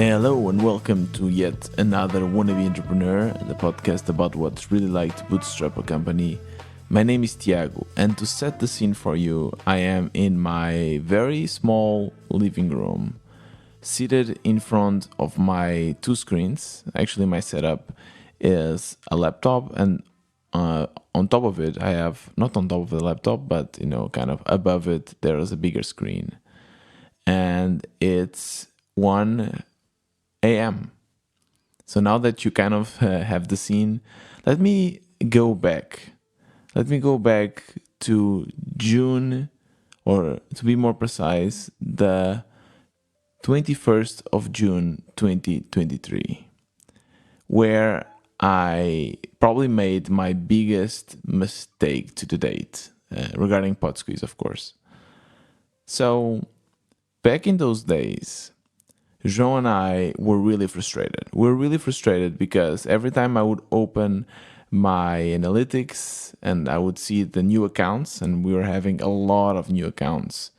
Hello and welcome to yet another Wannabe Entrepreneur, the podcast about what it's really like to bootstrap a company. My name is Tiago, and to set the scene for you, I am in my very small living room, seated in front of my two screens. Actually, my setup is a laptop, and on top of it, I have, not on top of the laptop, but kind of above it, there is a bigger screen. And it's 1 a.m. So now that you kind of have the scene, let me go back. Let me go back to June, or to be more precise, the 21st of June 2023, where I probably made my biggest mistake to date regarding Podsqueeze, of course. So back in those days, João and I were really frustrated. We were really frustrated because every time I would open my analytics and I would see the new accounts, and we were having a lot of new accounts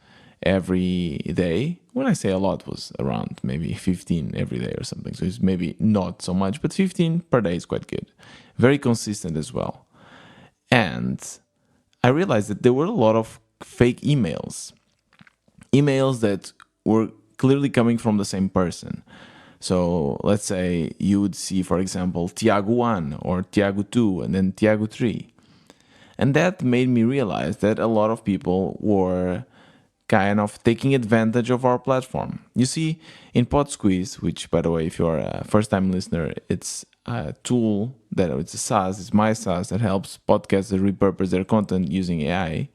every day. When I say a lot, it was around maybe 15 every day or something. So it's maybe not so much, but 15 per day is quite good. Very consistent as well. And I realized that there were a lot of fake emails that were clearly coming from the same person. So let's say you would see, for example, Tiago 1 or Tiago 2 and then Tiago 3. And that made me realize that a lot of people were kind of taking advantage of our platform. You see, in Podsqueeze, which, by the way, if you're a first-time listener, it's a tool that it's a SaaS, it's my SaaS that helps podcasters repurpose their content using AI.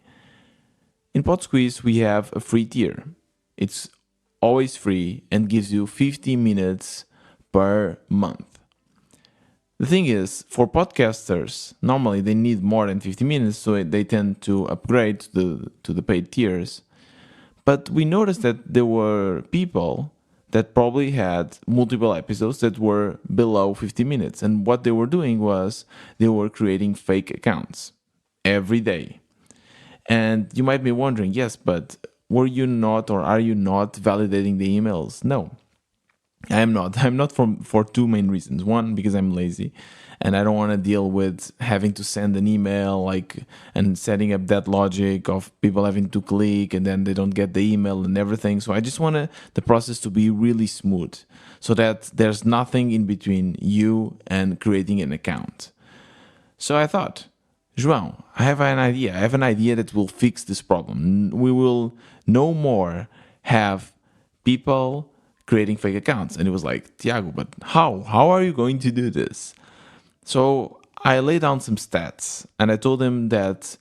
In Podsqueeze, we have a free tier. It's always free and gives you 50 minutes per month. The thing is, for podcasters, normally they need more than 50 minutes, so they tend to upgrade to the paid tiers. But we noticed that there were people that probably had multiple episodes that were below 50 minutes. And what they were doing was they were creating fake accounts every day. And you might be wondering, yes, but were you not, or are you not validating the emails? No, I am not. I'm not for two main reasons. One, because I'm lazy and I don't want to deal with having to send an email and setting up that logic of people having to click and then they don't get the email and everything. So I just want the process to be really smooth so that there's nothing in between you and creating an account. So I thought, João, I have an idea. I have an idea that will fix this problem. We will no more have people creating fake accounts. And it was like, Tiago, but how? How are you going to do this? So I laid down some stats and I told him that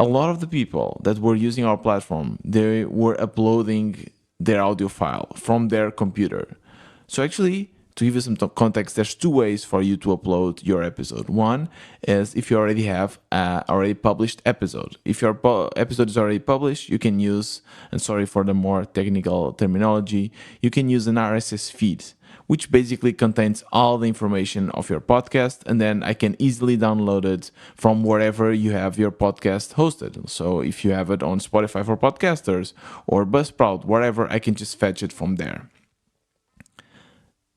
a lot of the people that were using our platform, they were uploading their audio file from their computer. So actually, to give you some context, there's two ways for you to upload your episode. One is if you already have already published episode. If your episode is already published, you can use, and sorry for the more technical terminology, you can use an RSS feed, which basically contains all the information of your podcast, and then I can easily download it from wherever you have your podcast hosted. So if you have it on Spotify for podcasters or Buzzsprout, wherever, I can just fetch it from there.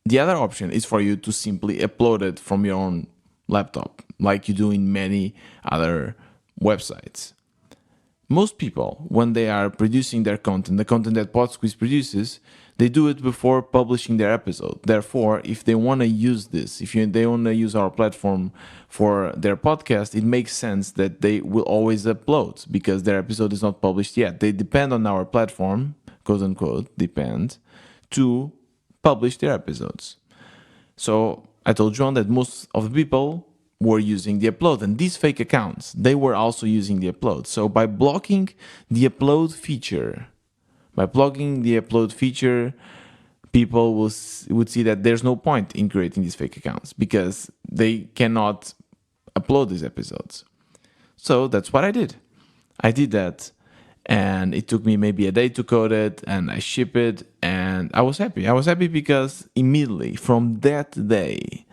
The other option is for you to simply upload it from your own laptop, like you do in many other websites. Most people, when they are producing their content, the content that Podsqueeze produces, they do it before publishing their episode. Therefore, if they want to use this, they want to use our platform for their podcast, it makes sense that they will always upload because their episode is not published yet. They depend on our platform, quote unquote, depend, to publish their episodes. So I told John that most of the people were using the upload, and these fake accounts, they were also using the upload. So by blocking the upload feature, people would see that there's no point in creating these fake accounts because they cannot upload these episodes. So that's what I did. I did that. And it took me maybe a day to code it, and I ship it, and I was happy. I was happy because immediately from that day,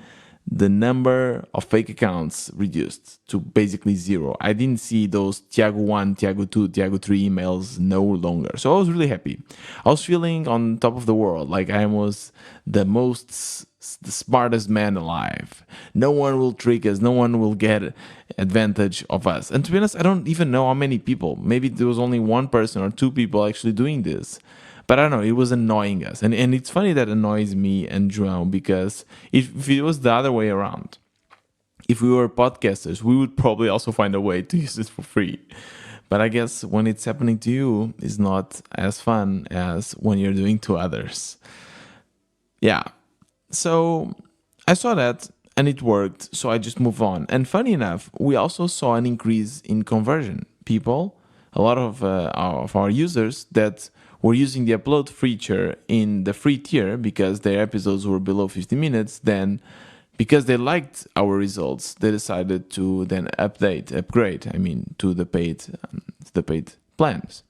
the number of fake accounts reduced to basically zero. I didn't see those Tiago 1, Tiago 2, Tiago 3 emails no longer. So I was really happy. I was feeling on top of the world, like I was the smartest man alive. No one will trick us. No one will get advantage of us. And to be honest, I don't even know how many people. Maybe there was only one person or two people actually doing this. But I don't know, it was annoying us. And it's funny that annoys me and João, because if it was the other way around, if we were podcasters, we would probably also find a way to use it for free. But I guess when it's happening to you, it's not as fun as when you're doing to others. Yeah. So I saw that and it worked. So I just moved on. And funny enough, we also saw an increase in conversion. People, a lot of our users that were using the upload feature in the free tier because their episodes were below 50 minutes, then because they liked our results, they decided to then upgrade, to the paid plans.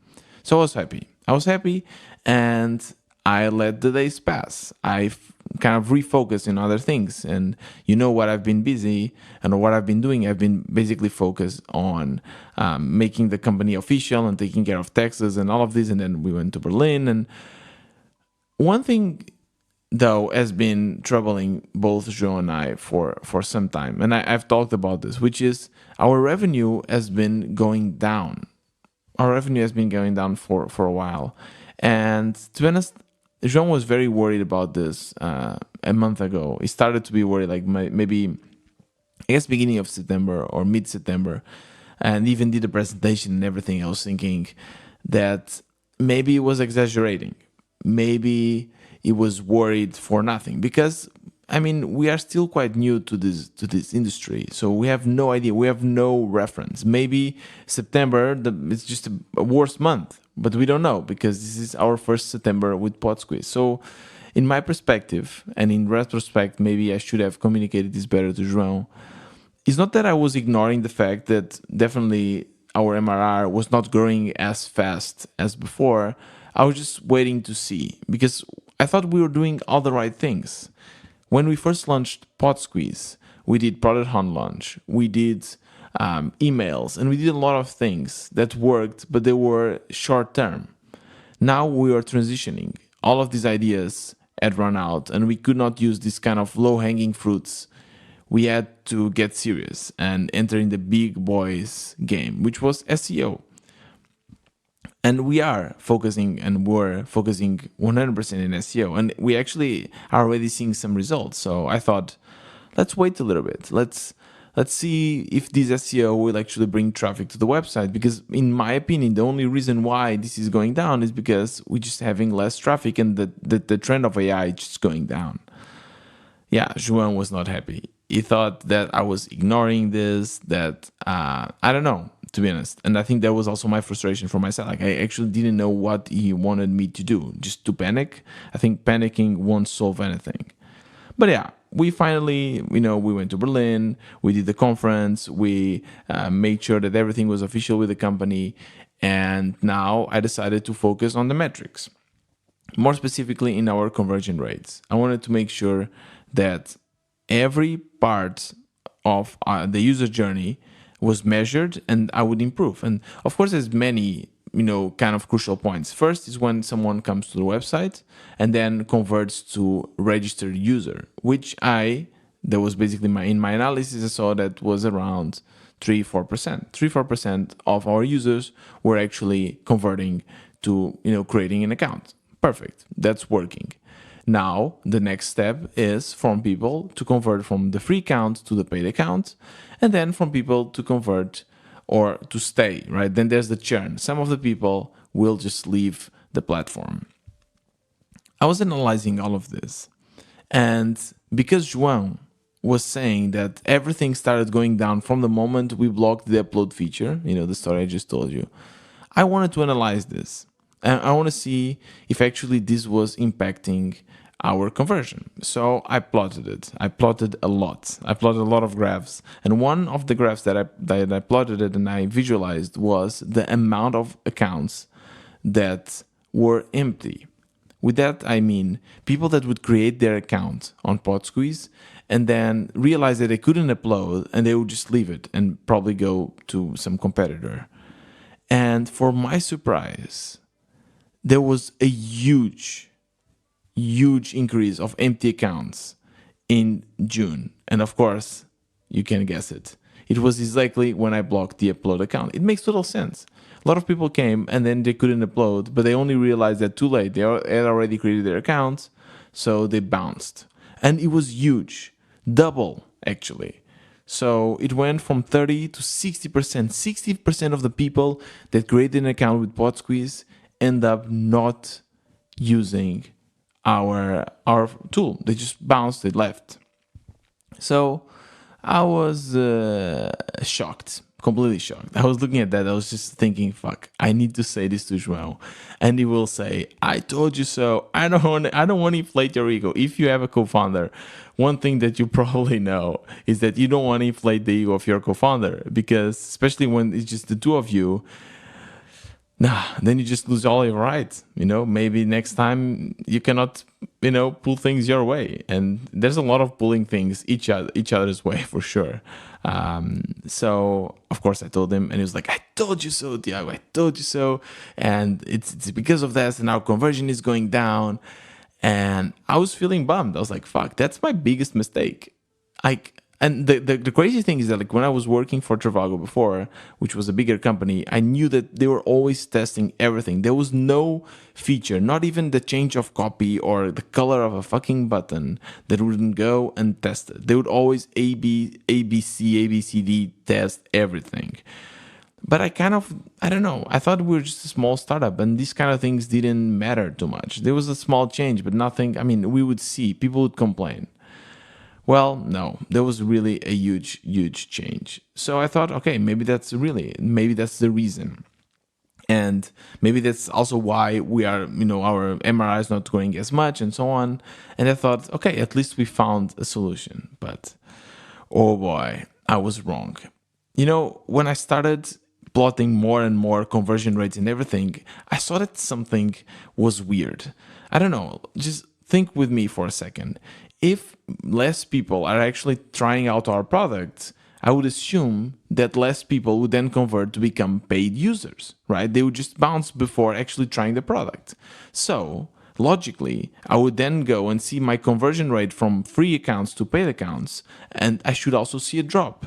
So I was happy, and I let the days pass. I kind of refocused in other things, and what I've been busy and what I've been doing. I've been basically focused on making the company official and taking care of taxes and all of this. And then we went to Berlin. And one thing, though, has been troubling both João and I for some time, and I've talked about this, which is our revenue has been going down. Our revenue has been going down for a while, and to be honest, João was very worried about this a month ago. He started to be worried, like maybe, I guess, beginning of September or mid-September, and even did a presentation and everything. I was thinking that maybe he was exaggerating. Maybe he was worried for nothing, because we are still quite new to this industry, so we have no idea. We have no reference. Maybe September it's just a worse month, but we don't know, because this is our first September with Podsqueeze. So, in my perspective, and in retrospect, maybe I should have communicated this better to João. It's not that I was ignoring the fact that definitely our MRR was not growing as fast as before. I was just waiting to see, because I thought we were doing all the right things. When we first launched Podsqueeze, we did product hunt launch, we did emails, and we did a lot of things that worked, but they were short term. Now we are transitioning. All of these ideas had run out, and we could not use this kind of low-hanging fruits. We had to get serious and enter in the big boys game, which was SEO. And we are focusing, and we're focusing 100% in SEO. And we actually are already seeing some results. So I thought, let's wait a little bit. Let's see if this SEO will actually bring traffic to the website. Because in my opinion, the only reason why this is going down is because we're just having less traffic, and the trend of AI is just going down. Yeah, João was not happy. He thought that I was ignoring this, that, I don't know, to be honest. And I think that was also my frustration for myself. Like, I actually didn't know what he wanted me to do. Just to panic? I think panicking won't solve anything. But yeah, we finally, we went to Berlin, we did the conference, we made sure that everything was official with the company. And now I decided to focus on the metrics. More specifically in our conversion rates. I wanted to make sure that every part of the user journey was measured and I would improve. And of course, there's many, kind of crucial points. First is when someone comes to the website and then converts to registered user, which that was basically in my analysis, I saw that was around 3-4%. 3-4% of our users were actually converting to, creating an account. Perfect. That's working. Now, the next step is from people to convert from the free account to the paid account, and then from people to convert or to stay, right? Then there's the churn. Some of the people will just leave the platform. I was analyzing all of this, and because João was saying that everything started going down from the moment we blocked the upload feature, the story I just told you, I wanted to analyze this. And I want to see if actually this was impacting our conversion. So I plotted it. I plotted a lot. I plotted a lot of graphs. And one of the graphs that I plotted it and I visualized was the amount of accounts that were empty. With that, I mean people that would create their account on Podsqueeze and then realized that they couldn't upload, and they would just leave it and probably go to some competitor. And for my surprise, there was a huge increase of empty accounts in June. And of course, you can guess it. It was exactly when I blocked the upload account. It makes total sense. A lot of people came and then they couldn't upload, but they only realized that too late. They had already created their accounts, so they bounced. And it was huge, double actually. So it went from 30 to 60%. 60% of the people that created an account with Podsqueeze end up not using our tool. They just bounced, they left. So I was shocked, completely shocked. I was looking at that. I was just thinking, fuck, I need to say this to João. And he will say, I told you so. I don't want to inflate your ego. If you have a co-founder, one thing that you probably know is that you don't want to inflate the ego of your co-founder, because especially when it's just the two of you, then you just lose all your rights. Maybe next time you cannot, pull things your way. And there's a lot of pulling things each other's way for sure. So of course I told him, and he was like, I told you so, Tiago, I told you so. And it's because of this, and our conversion is going down. And I was feeling bummed. I was like, fuck, that's my biggest mistake. And the crazy thing is that, like, when I was working for Trivago before, which was a bigger company, I knew that they were always testing everything. There was no feature, not even the change of copy or the color of a fucking button, that wouldn't go untested. They would always ABCD test everything. But I don't know. I thought we were just a small startup, and these kind of things didn't matter too much. There was a small change, but nothing. I mean, we would see, people would complain. Well, no, there was really a huge change. So I thought, okay, maybe that's the reason. And maybe that's also why we are, our MRI is not growing as much and so on. And I thought, okay, at least we found a solution. But, oh boy, I was wrong. When I started plotting more and more conversion rates and everything, I saw that something was weird. I don't know, just think with me for a second. If less people are actually trying out our product, I would assume that less people would then convert to become paid users, right? They would just bounce before actually trying the product. So logically, I would then go and see my conversion rate from free accounts to paid accounts, and I should also see a drop.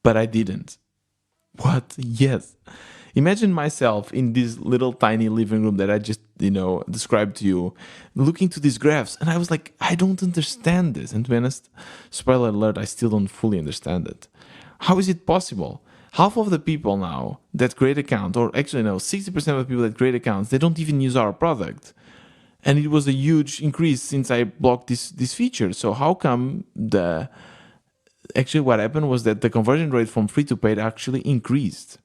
But I didn't. What? Yes. Imagine myself in this little tiny living room that I just, described to you, looking to these graphs, and I was like, I don't understand this. And to be honest, spoiler alert, I still don't fully understand it. How is it possible? Half of the people now that create accounts, or actually no, 60% of the people that create accounts, they don't even use our product. And it was a huge increase since I blocked this feature. So how come actually what happened was that the conversion rate from free to paid actually increased?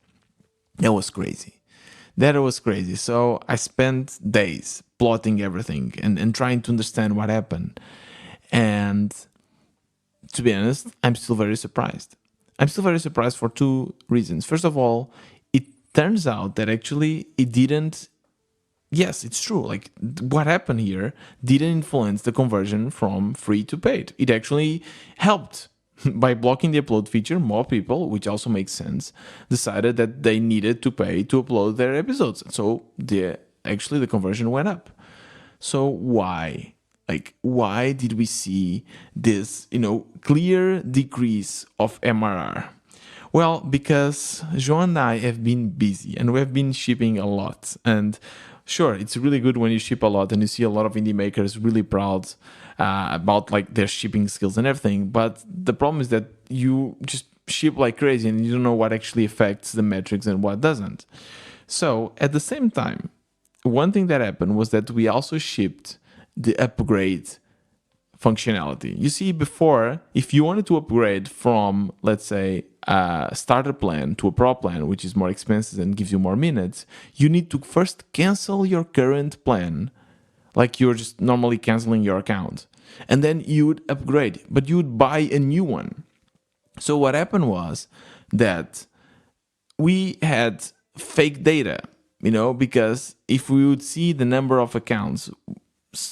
That was crazy. So I spent days plotting everything and trying to understand what happened. And to be honest, I'm still very surprised. I'm still very surprised for two reasons. First of all, it turns out that actually it didn't. Yes, it's true. Like, what happened here didn't influence the conversion from free to paid. It actually helped. By blocking the upload feature, more people, which also makes sense, decided that they needed to pay to upload their episodes. So the conversion went up. So why? Why did we see this, clear decrease of MRR? Well, because João and I have been busy and we have been shipping a lot. And sure, it's really good when you ship a lot and you see a lot of indie makers really proud about their shipping skills and everything. But the problem is that you just ship like crazy and you don't know what actually affects the metrics and what doesn't. So at the same time, one thing that happened was that we also shipped the upgrade functionality. You see, before, if you wanted to upgrade from, let's say, a starter plan to a pro plan, which is more expensive and gives you more minutes, you need to first cancel your current plan, like you're just normally canceling your account. And then you would upgrade, but you would buy a new one. So what happened was that we had fake data, because if we would see the number of accounts,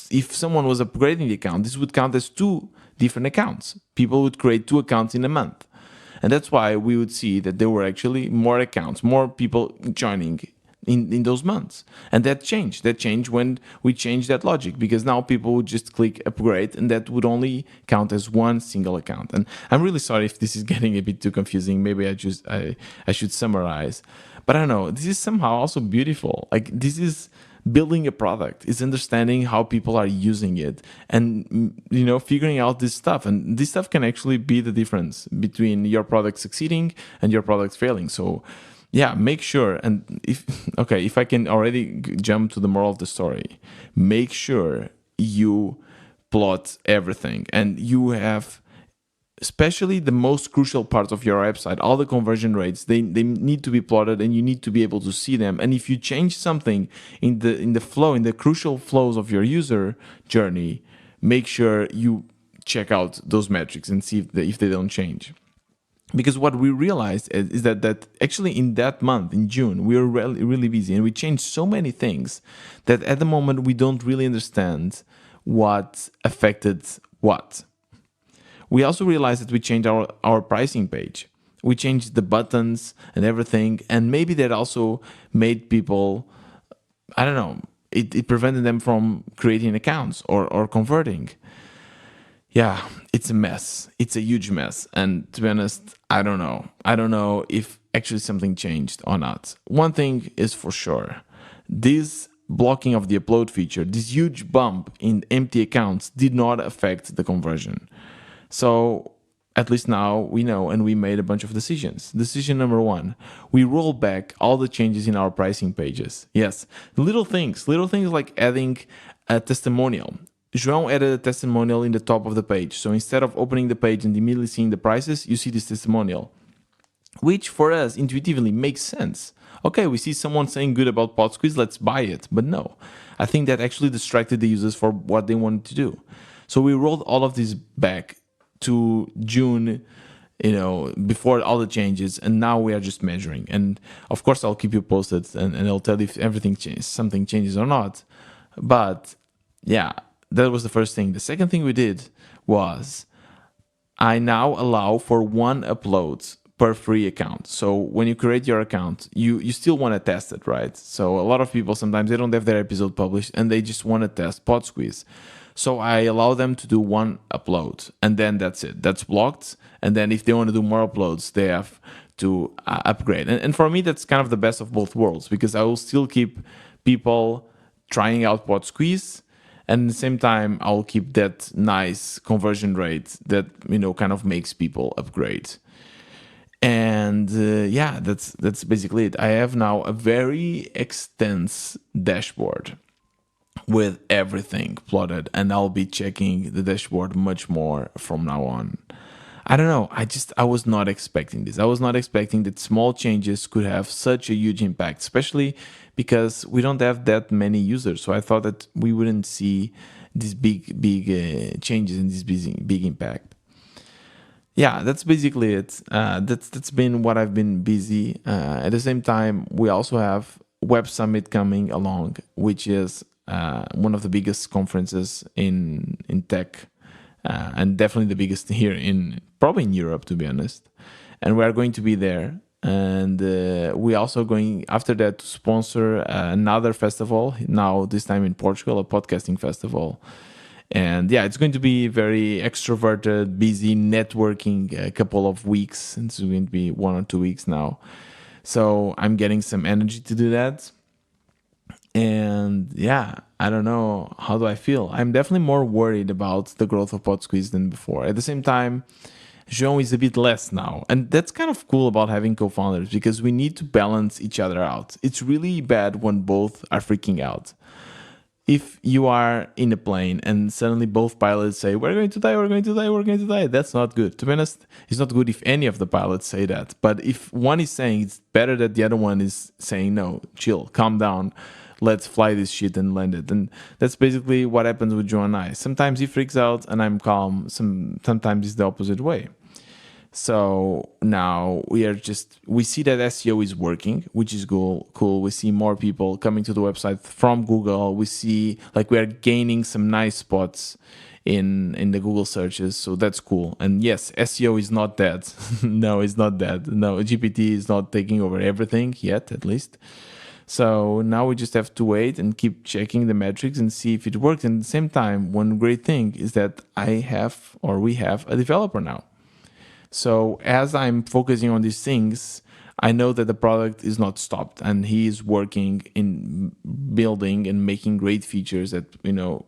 if someone was upgrading the account, this would count as two different accounts. People would create 2 accounts in a month. And that's why we would see that there were actually more accounts, more people joining in those months. And that changed. That changed when we changed that logic, because now people would just click upgrade and that would only count as one single account. And I'm really sorry if this is getting a bit too confusing. Maybe I should summarize. But I don't know. This is somehow also beautiful. Like, this is building a product, is understanding how people are using it, and figuring out this stuff. And this stuff can actually be the difference between your product succeeding and your product failing. So yeah, make sure, and if I can already jump to the moral of the story, make sure you plot everything, and you have, especially the most crucial parts of your website, all the conversion rates, they need to be plotted, and you need to be able to see them. And if you change something in the flow, in the crucial flows of your user journey, make sure you check out those metrics and see if they don't change. Because what we realized is that actually in that month, in June, we were really busy, and we changed so many things that at the moment we don't really understand what affected what. We also realized that we changed our pricing page. We changed the buttons and everything, and maybe that also made people, I don't know, it prevented them from creating accounts or converting. Yeah, it's a mess. It's a huge mess. And to be honest, I don't know. I don't know if actually something changed or not. One thing is for sure. This blocking of the upload feature, this huge bump in empty accounts, did not affect the conversion. So at least now we know, and we made a bunch of decisions. Decision number 1, we roll back all the changes in our pricing pages. Yes, little things like adding a testimonial. João added a testimonial in the top of the page. So instead of opening the page and immediately seeing the prices, you see this testimonial, which for us intuitively makes sense. Okay, we see someone saying good about Podsqueeze, let's buy it. But no, I think that actually distracted the users for what they wanted to do. So we rolled all of this back to June, before all the changes, and now we are just measuring. And of course, I'll keep you posted, and I'll tell you if everything changes, something changes or not. But yeah, that was the first thing. The second thing we did was I now allow for 1 upload per free account. So when you create your account, you still want to test it, right? So a lot of people, sometimes they don't have their episode published and they just want to test Podsqueeze. So I allow them to do 1 upload, and then that's it. That's blocked. And then if they want to do more uploads, they have to upgrade. And for me, that's kind of the best of both worlds, because I will still keep people trying out Podsqueeze, and at the same time, I'll keep that nice conversion rate that, kind of makes people upgrade. And yeah, that's basically it. I have now a very extensive dashboard with everything plotted, and I'll be checking the dashboard much more from now on. I don't know. I was not expecting this. I was not expecting that small changes could have such a huge impact, especially because we don't have that many users. So I thought that we wouldn't see these big changes and this big impact. Yeah, that's basically it. That's been what I've been busy. At the same time, we also have Web Summit coming along, which is one of the biggest conferences in tech, and definitely the biggest here probably in Europe, to be honest. And we are going to be there, and we also going after that to sponsor another festival, now this time in Portugal, a podcasting festival. And yeah, it's going to be very extroverted, busy, networking a couple of weeks. It's going to be 1 or 2 weeks now. So I'm getting some energy to do that. And yeah, I don't know. How do I feel? I'm definitely more worried about the growth of Podsqueeze than before. At the same time, João is a bit less now. And that's kind of cool about having co-founders, because we need to balance each other out. It's really bad when both are freaking out. If you are in a plane and suddenly both pilots say, we're going to die, we're going to die, we're going to die, that's not good. To be honest, it's not good if any of the pilots say that. But if one is saying, it's better that the other one is saying, no, chill, calm down, let's fly this shit and land it. And that's basically what happens with Joe and I. Sometimes he freaks out and I'm calm. Sometimes it's the opposite way. So now we see that SEO is working, which is cool. We see more people coming to the website from Google. We see we are gaining some nice spots in the Google searches. So that's cool. And yes, SEO is not dead. No, it's not dead. No, GPT is not taking over everything yet, at least. So now we just have to wait and keep checking the metrics and see if it works. And at the same time, one great thing is that we have a developer now. So as I'm focusing on these things, I know that the product is not stopped, and he is working in building and making great features that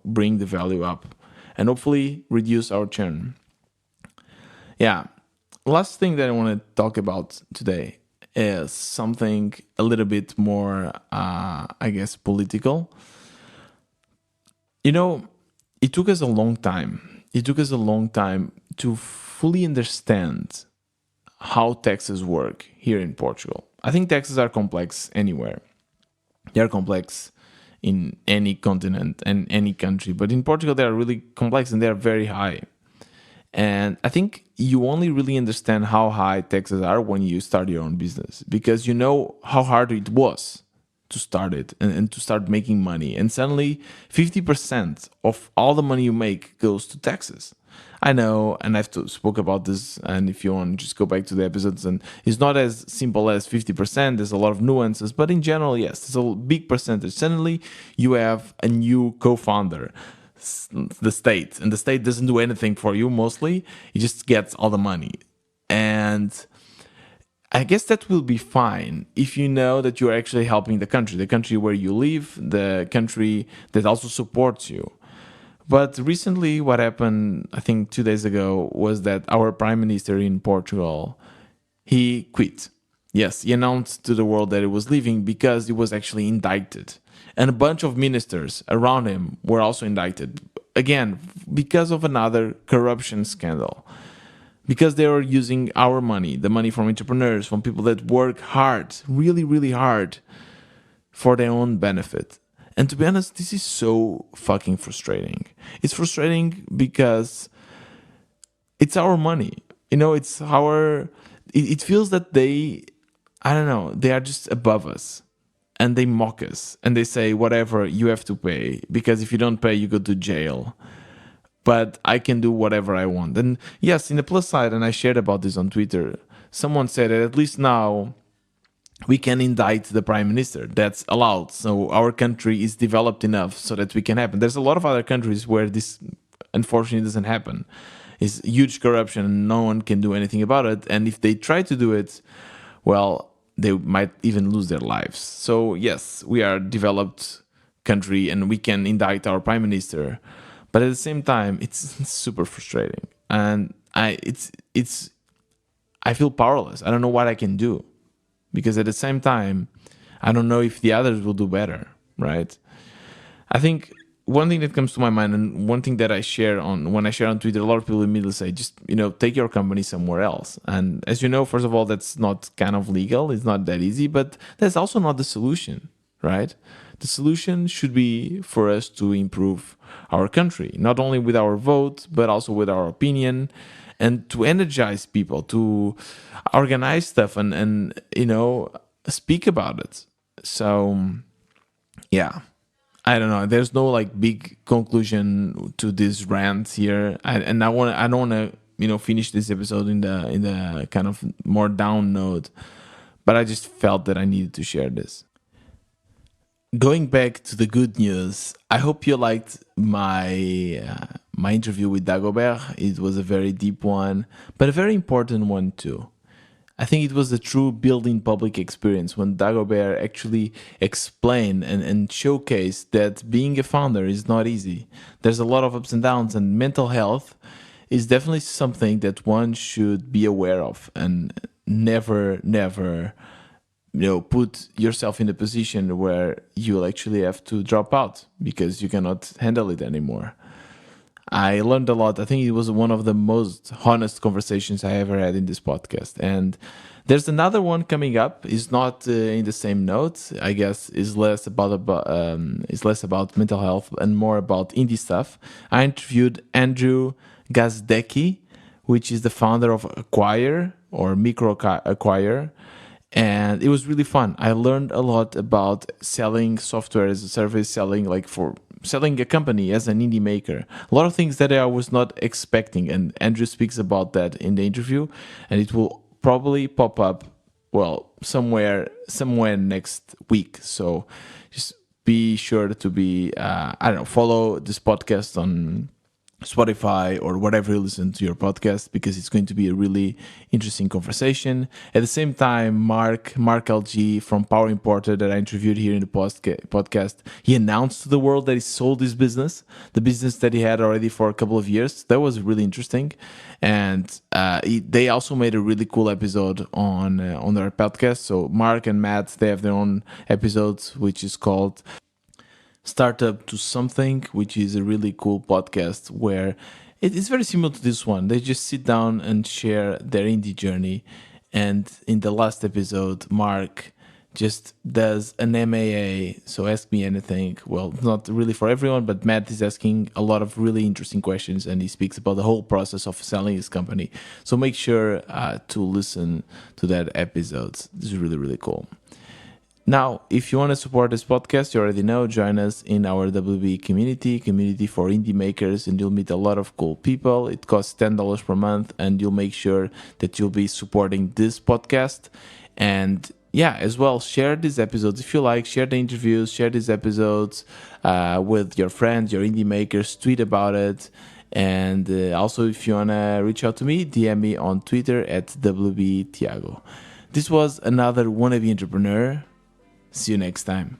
bring the value up and hopefully reduce our churn. Yeah. Last thing that I want to talk about today is something a little bit more, I guess, political. It took us a long time. It took us a long time to fully understand how taxes work here in Portugal. I think taxes are complex anywhere. They are complex in any continent and any country, but in Portugal they are really complex and they are very high. And I think you only really understand how high taxes are when you start your own business, because you know how hard it was to start it and to start making money. And suddenly 50% of all the money you make goes to taxes. I know, and I've spoke about this, and if you want, just go back to the episodes, and it's not as simple as 50%. There's a lot of nuances, but in general, yes, it's a big percentage. Suddenly, you have a new co-founder, the state, and the state doesn't do anything for you mostly. It just gets all the money. And I guess that will be fine if you know that you're actually helping the country where you live, the country that also supports you. But recently, what happened, I think 2 days ago, was that our prime minister in Portugal, he quit. Yes, he announced to the world that he was leaving because he was actually indicted. And a bunch of ministers around him were also indicted. Again, because of another corruption scandal. Because they were using our money, the money from entrepreneurs, from people that work hard, really, really hard, for their own benefit. And to be honest, this is so fucking frustrating. It's frustrating because it's our money. It's our... It feels that they are just above us. And they mock us. And they say, whatever, you have to pay. Because if you don't pay, you go to jail. But I can do whatever I want. And yes, in the plus side, and I shared about this on Twitter, someone said that at least now we can indict the prime minister. That's allowed. So our country is developed enough so that we can happen. There's a lot of other countries where this unfortunately doesn't happen. It's huge corruption and no one can do anything about it. And if they try to do it, well, they might even lose their lives. So yes, we are a developed country and we can indict our prime minister. But at the same time, it's super frustrating. And I feel powerless. I don't know what I can do. Because at the same time, I don't know if the others will do better, right? I think one thing that comes to my mind, and one thing that when I share on Twitter, a lot of people immediately say, just, take your company somewhere else. And as you know, first of all, that's not kind of legal. It's not that easy, but that's also not the solution, right? The solution should be for us to improve our country, not only with our vote, but also with our opinion, and to energize people, to organize stuff and speak about it. So, yeah, I don't know. There's no big conclusion to this rant here, I don't want to finish this episode in the kind of more down note, but I just felt that I needed to share this. Going back to the good news, I hope you liked my interview with Dagobert. It was a very deep one, but a very important one too. I think it was a true building public experience when Dagobert actually explained and showcased that being a founder is not easy. There's a lot of ups and downs, and mental health is definitely something that one should be aware of and never put yourself in a position where you'll actually have to drop out because you cannot handle it anymore. I learned a lot. I think it was one of the most honest conversations I ever had in this podcast. And there's another one coming up. It's not in the same note. I guess it's less about mental health and more about indie stuff. I interviewed Andrew Gazdecki, which is the founder of Acquire or Micro Acquire. And it was really fun. I learned a lot about selling software as a service, selling for selling a company as an indie maker. A lot of things that I was not expecting, and Andrew speaks about that in the interview, and it will probably pop up, well, somewhere next week. So just be sure to be, follow this podcast on Spotify or whatever you listen to your podcast, because it's going to be a really interesting conversation. At the same time, Mark LG from Power Importer that I interviewed here in the podcast, he announced to the world that he sold his business, the business that he had already for a couple of years. That was really interesting. And they also made a really cool episode on their podcast. So Mark and Matt, they have their own episodes, which is called Startup to Something, which is a really cool podcast where it is very similar to this one. They just sit down and share their indie journey. And in the last episode, Mark just does an MAA, so ask me anything. Well, not really for everyone, but Matt is asking a lot of really interesting questions, and he speaks about the whole process of selling his company. So make sure to listen to that episode. This is really, really cool. Now, if you want to support this podcast, you already know, join us in our WB community for indie makers, and you'll meet a lot of cool people. It costs $10 per month, and you'll make sure that you'll be supporting this podcast. And yeah, as well, share these episodes if you like. Share the interviews, share these episodes with your friends, your indie makers, tweet about it. And also, if you want to reach out to me, DM me on Twitter at WBTiago. This was another Wannabe Entrepreneur. See you next time.